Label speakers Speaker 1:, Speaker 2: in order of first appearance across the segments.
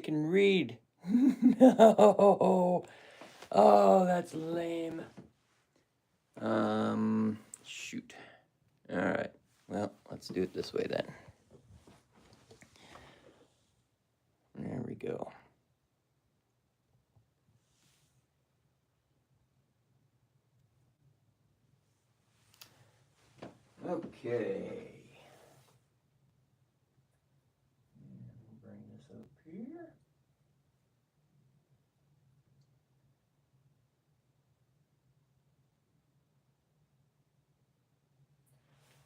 Speaker 1: can read. No. Oh, that's lame. Shoot. All right. Well, let's do it this way then. There we go. Okay. Bring this up here.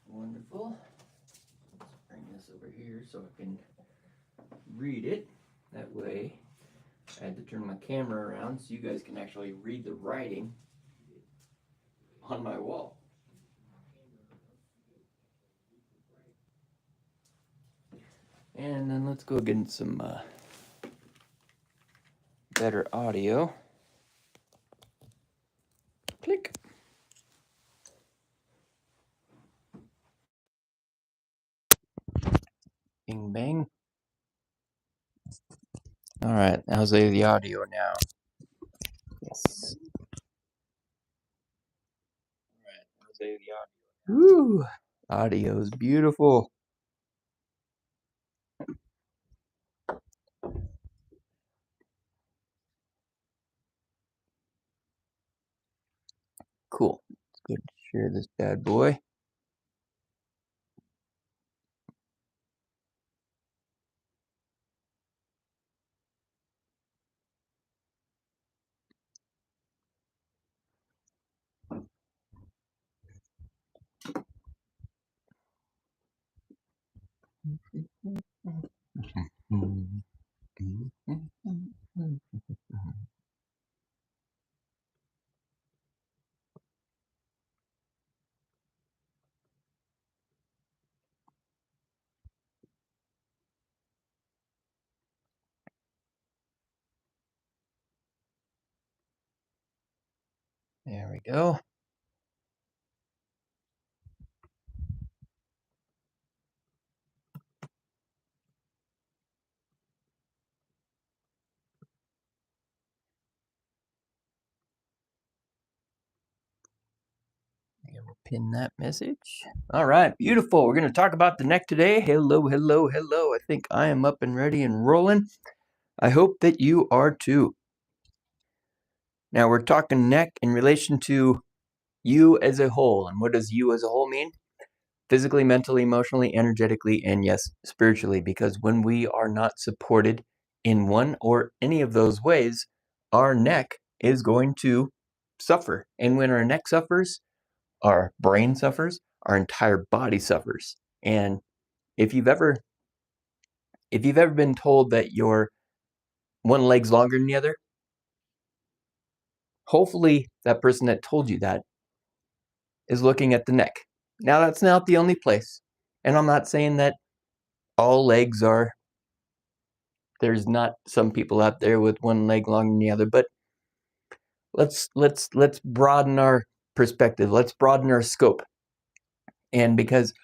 Speaker 1: Wonderful. Let's bring this over here so I can read it. That way, I had to turn my camera around so you guys can actually read the writing on my wall. And then let's go get some better audio. Click. Bing bang. All right, how's the audio now? Yes. All right, how's the audio? Woo! Audio is beautiful. Cool. Let's go share this bad boy. There we go. And we'll pin that message. All right, beautiful. We're going to talk about the neck today. Hello, hello, hello. I think I am up and ready and rolling. I hope that you are too. Now we're talking neck in relation to you as a whole. And what does you as a whole mean? Physically, mentally, emotionally, energetically, and yes, spiritually. Because when we are not supported in one or any of those ways, our neck is going to suffer. And when our neck suffers, our brain suffers, our entire body suffers. And if you've ever been told that your one leg's longer than the other, hopefully that person that told you that is looking at the neck. Now, that's not the only place. And I'm not saying that all legs are, there's not some people out there with one leg longer than the other, but let's broaden our perspective. Let's broaden our scope. And because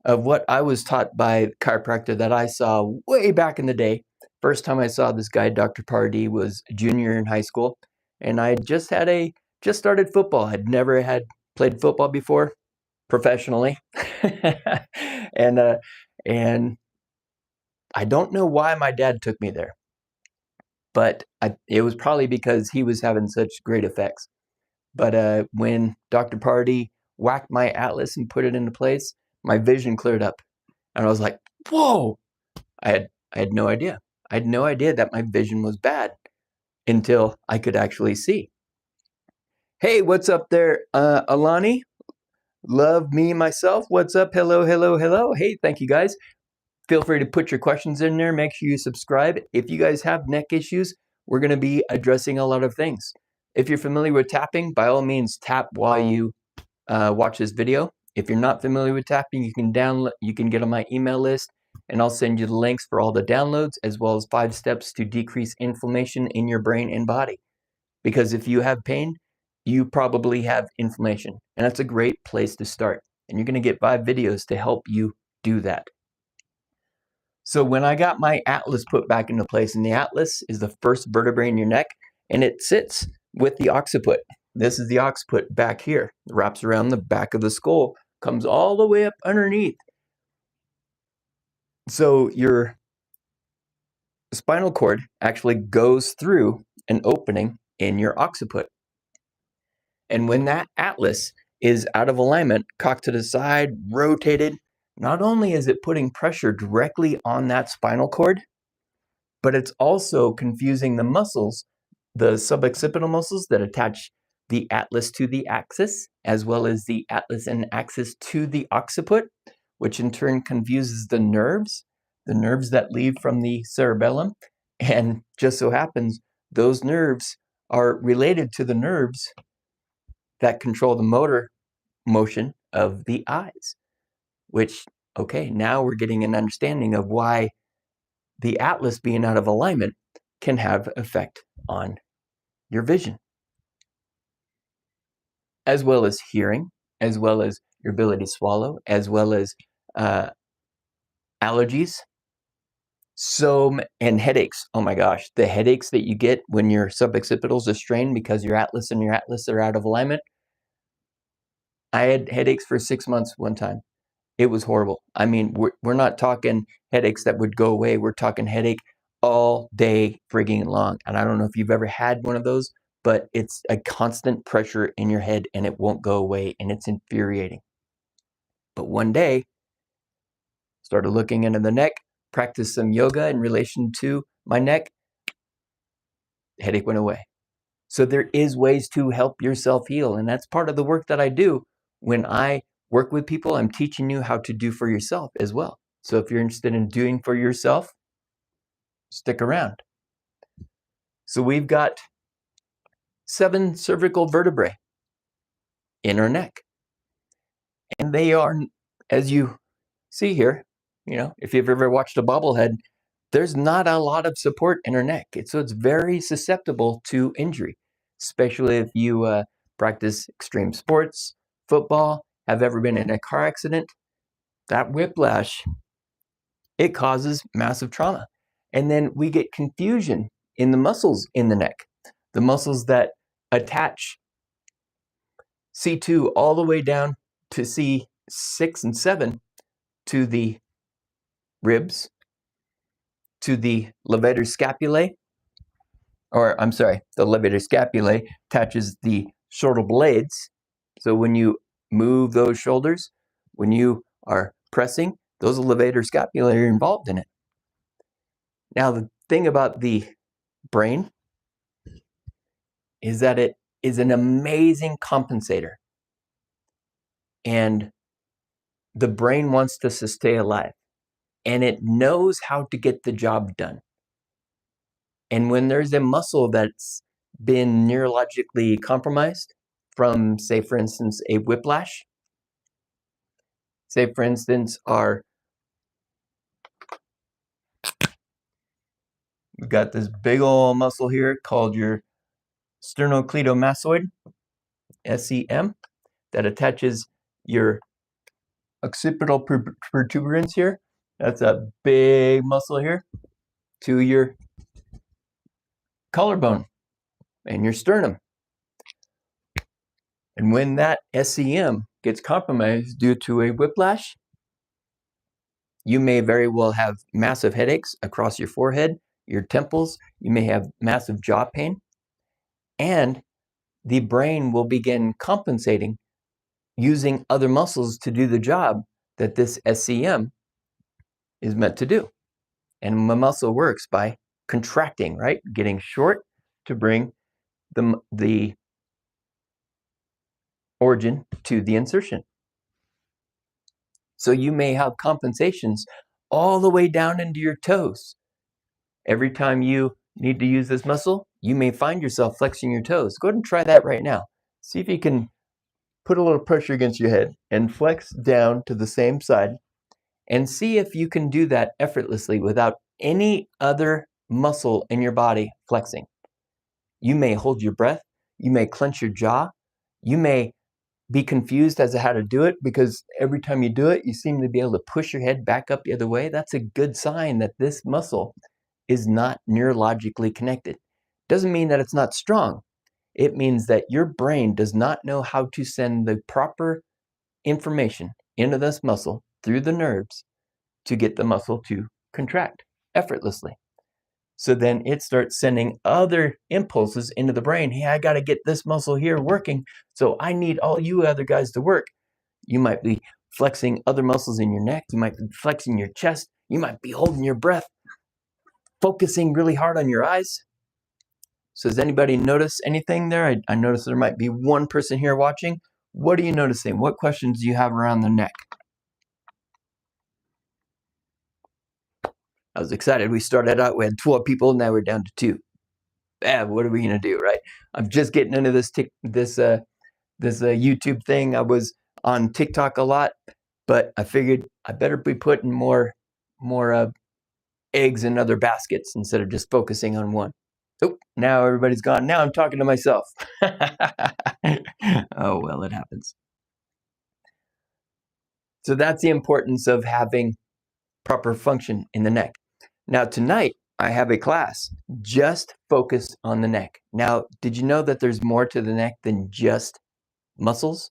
Speaker 1: of what I was taught by the chiropractor that I saw way back in the day, first time I saw this guy, Dr. Pardee, was a junior in high school. And I just started football. I'd never had played football before professionally. And I don't know why my dad took me there, but it was probably because he was having such great effects. But when Dr. Pardee whacked my atlas and put it into place, my vision cleared up. And I was like, whoa, I had no idea. I had no idea that my vision was bad until I could actually see. Hey, what's up there, Alani? Love me, myself. What's up? Hello, hello, hello. Hey, thank you guys. Feel free to put your questions in there. Make sure you subscribe. If you guys have neck issues, we're going to be addressing a lot of things. If you're familiar with tapping, by all means, tap while you watch this video. If you're not familiar with tapping, you can get on my email list, and I'll send you the links for all the downloads, as well as 5 steps to decrease inflammation in your brain and body. Because if you have pain, you probably have inflammation, and that's a great place to start. And you're going to get 5 videos to help you do that. So when I got my atlas put back into place, and the atlas is the first vertebrae in your neck, and it sits with the occiput. This is the occiput back here. It wraps around the back of the skull, comes all the way up underneath. So your spinal cord actually goes through an opening in your occiput. And when that atlas is out of alignment, cocked to the side, rotated, not only is it putting pressure directly on that spinal cord, but it's also confusing the muscles, the suboccipital muscles that attach the atlas to the axis, as well as the atlas and axis to the occiput, which in turn confuses the nerves that leave from the cerebellum. And just so happens, those nerves are related to the nerves that control the motor motion of the eyes, which, okay, now we're getting an understanding of why the atlas being out of alignment can have effect on your vision, as well as hearing, as well as your ability to swallow, as well as allergies. And headaches. Oh my gosh, the headaches that you get when your suboccipitals are strained because your atlas and your atlas are out of alignment. I had headaches for 6 months one time. It was horrible. I mean, we're not talking headaches that would go away. We're talking headache all day frigging long. And I don't know if you've ever had one of those, but it's a constant pressure in your head and it won't go away, and it's infuriating. But one day, started looking into the neck, practiced some yoga in relation to my neck, headache went away. So there is ways to help yourself heal, and that's part of the work that I do. When I work with people, I'm teaching you how to do for yourself as well. So if you're interested in doing for yourself, stick around. So we've got 7 cervical vertebrae in our neck. And they are, as you see here, if you've ever watched a bobblehead, there's not a lot of support in our neck. So it's very susceptible to injury, especially if you practice extreme sports, football, have ever been in a car accident. That whiplash, it causes massive trauma. And then we get confusion in the muscles in the neck, the muscles that attach C2 all the way down to C6 and 7 to the ribs, to the levator scapulae, the levator scapulae attaches the shoulder blades. So when you move those shoulders, when you are pressing, those levator scapulae are involved in it. Now, the thing about the brain is that it is an amazing compensator. And the brain wants us to stay alive. And it knows how to get the job done. And when there's a muscle that's been neurologically compromised from, say, for instance, a whiplash, say, for instance, we've got this big old muscle here called your sternocleidomastoid, SEM, that attaches your occipital protuberance here. That's a big muscle here to your collarbone and your sternum. And when that SEM gets compromised due to a whiplash, you may very well have massive headaches across your forehead, your temples. You may have massive jaw pain. And the brain will begin compensating using other muscles to do the job that this SEM is meant to do. And the muscle works by contracting, right? Getting short to bring the origin to the insertion. So you may have compensations all the way down into your toes. Every time you need to use this muscle, you may find yourself flexing your toes. Go ahead and try that right now. See if you can put a little pressure against your head and flex down to the same side, and see if you can do that effortlessly without any other muscle in your body flexing. You may hold your breath. You may clench your jaw. You may be confused as to how to do it, because every time you do it, you seem to be able to push your head back up the other way. That's a good sign that this muscle is not neurologically connected. Doesn't mean that it's not strong. It means that your brain does not know how to send the proper information into this muscle through the nerves to get the muscle to contract effortlessly. So then it starts sending other impulses into the brain. Hey, I got to get this muscle here working. So I need all you other guys to work. You might be flexing other muscles in your neck. You might be flexing your chest. You might be holding your breath, focusing really hard on your eyes. So does anybody notice anything there? I noticed there might be one person here watching. What are you noticing? What questions do you have around the neck? I was excited. We started out, we had 12 people, now we're down to 2. What are we gonna do, right? I'm just getting into this YouTube thing. I was on TikTok a lot, but I figured I better be putting more eggs in other baskets instead of just focusing on one. Oh, now everybody's gone. Now I'm talking to myself. Oh, well, it happens. So that's the importance of having proper function in the neck. Now tonight, I have a class just focused on the neck. Now, did you know that there's more to the neck than just muscles?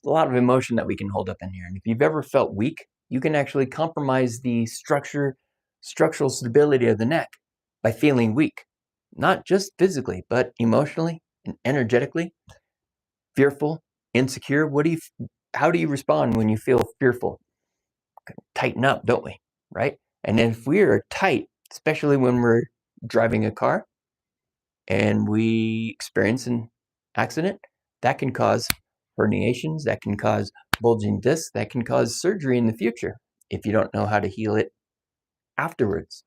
Speaker 1: There's a lot of emotion that we can hold up in here. And if you've ever felt weak, you can actually compromise the structural stability of the neck by feeling weak. Not just physically, but emotionally and energetically. Fearful, insecure. How do you respond when you feel fearful? Tighten up, don't we? Right? And if we are tight, especially when we're driving a car and we experience an accident, that can cause herniations, that can cause bulging discs, that can cause surgery in the future if you don't know how to heal it afterwards.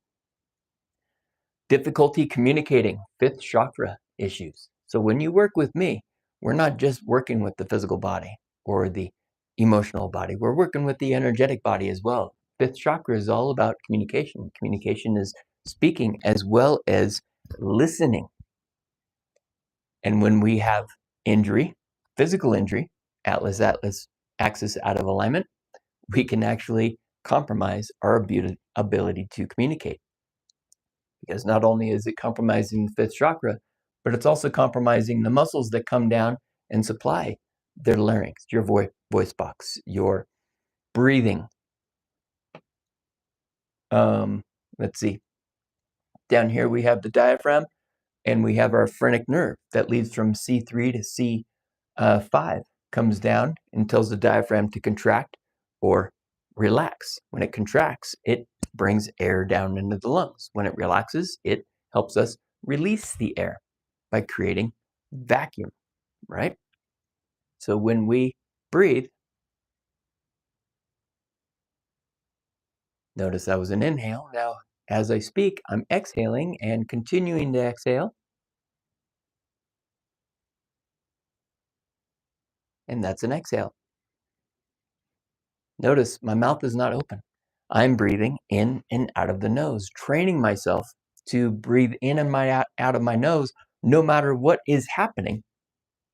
Speaker 1: Difficulty communicating, 5th chakra issues. So when you work with me, we're not just working with the physical body or the emotional body. We're working with the energetic body as well. 5th chakra is all about communication. Communication is speaking as well as listening. And when we have injury, physical injury, Atlas axis out of alignment, we can actually compromise our ability to communicate. Because not only is it compromising the 5th chakra, but it's also compromising the muscles that come down and supply their larynx, your voice box, your breathing. Let's see. Down here we have the diaphragm, and we have our phrenic nerve that leads from C3 to C5, comes down and tells the diaphragm to contract or relax. When it contracts, it brings air down into the lungs. When it relaxes, it helps us release the air by creating vacuum, right? So when we breathe, notice that was an inhale. Now, as I speak, I'm exhaling and continuing to exhale. And that's an exhale. Notice my mouth is not open. I'm breathing in and out of the nose, training myself to breathe in and out of my nose, no matter what is happening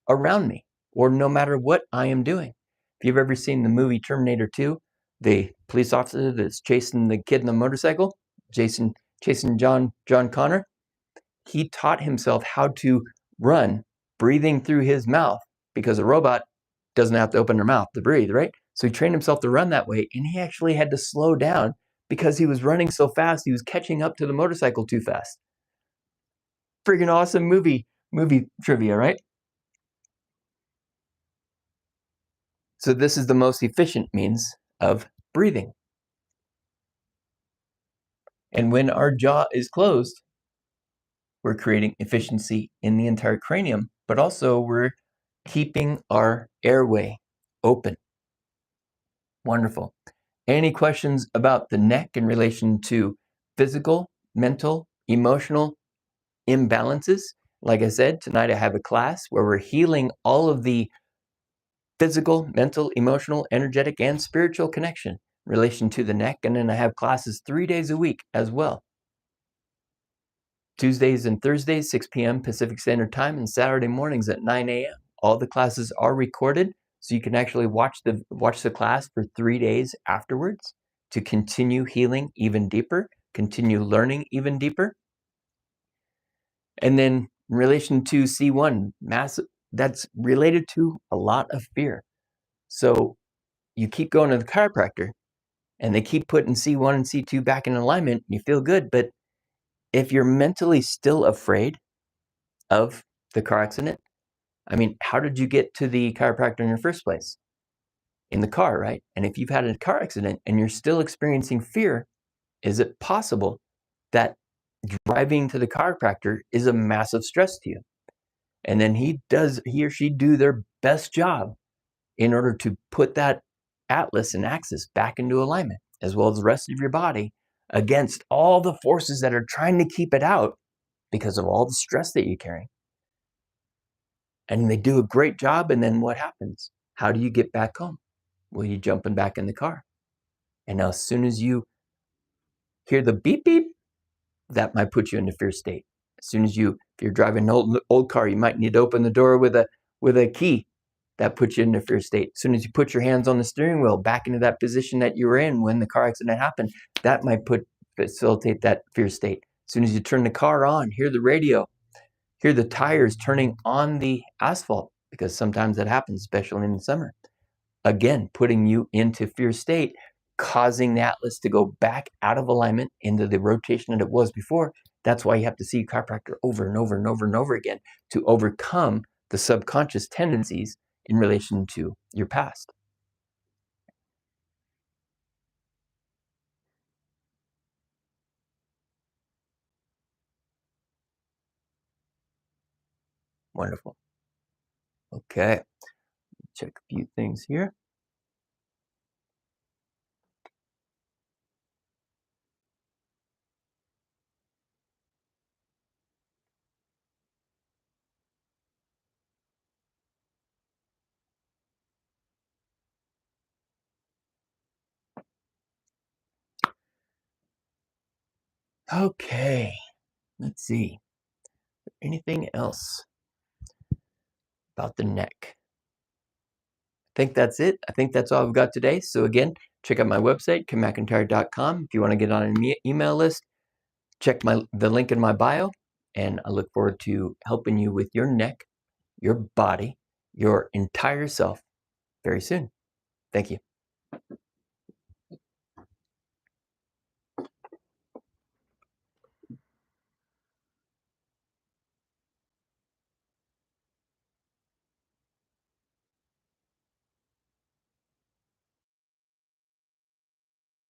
Speaker 1: around me, or no matter what I am doing. If you've ever seen the movie Terminator 2, the police officer that's chasing the kid in the motorcycle, chasing John Connor, he taught himself how to run, breathing through his mouth, because a robot doesn't have to open their mouth to breathe, right? So he trained himself to run that way, and he actually had to slow down because he was running so fast, he was catching up to the motorcycle too fast. Freaking awesome movie trivia, right? So this is the most efficient means of breathing. And when our jaw is closed, we're creating efficiency in the entire cranium, but also we're keeping our airway open. Wonderful. Any questions about the neck in relation to physical, mental, emotional imbalances? Like I said, tonight I have a class where we're healing all of the physical, mental, emotional, energetic, and spiritual connection in relation to the neck. And then I have classes 3 days a week as well. Tuesdays and Thursdays, 6 p.m. Pacific Standard Time, and Saturday mornings at 9 a.m. All the classes are recorded, so you can actually watch the class for 3 days afterwards to continue healing even deeper, continue learning even deeper. And then in relation to C1, that's related to a lot of fear. So you keep going to the chiropractor and they keep putting C1 and C2 back in alignment, and you feel good. But if you're mentally still afraid of the car accident, I mean, how did you get to the chiropractor in the first place? In the car, right? And if you've had a car accident and you're still experiencing fear, is it possible that driving to the chiropractor is a massive stress to you? And then he or she do their best job in order to put that atlas and axis back into alignment, as well as the rest of your body, against all the forces that are trying to keep it out because of all the stress that you're carrying. And they do a great job, and then what happens? How do you get back home? Well, you're jumping back in the car. And now as soon as you hear the beep beep, that might put you in a fear state. As soon as if you're driving an old car, you might need to open the door with a key. That puts you in a fear state. As soon as you put your hands on the steering wheel back into that position that you were in when the car accident happened, that might facilitate that fear state. As soon as you turn the car on, hear the radio, hear the tires turning on the asphalt, because sometimes that happens, especially in the summer. Again, putting you into fear state, causing the atlas to go back out of alignment into the rotation that it was before. That's why you have to see a chiropractor over and over and over and over again to overcome the subconscious tendencies in relation to your past. Wonderful. Okay, check a few things here. Okay, let's see. Anything else about the neck? I think that's it. I think that's all I've got today. So again, check out my website, KimMcIntyre.com. If you want to get on an email list, check the link in my bio, and I look forward to helping you with your neck, your body, your entire self very soon. Thank you.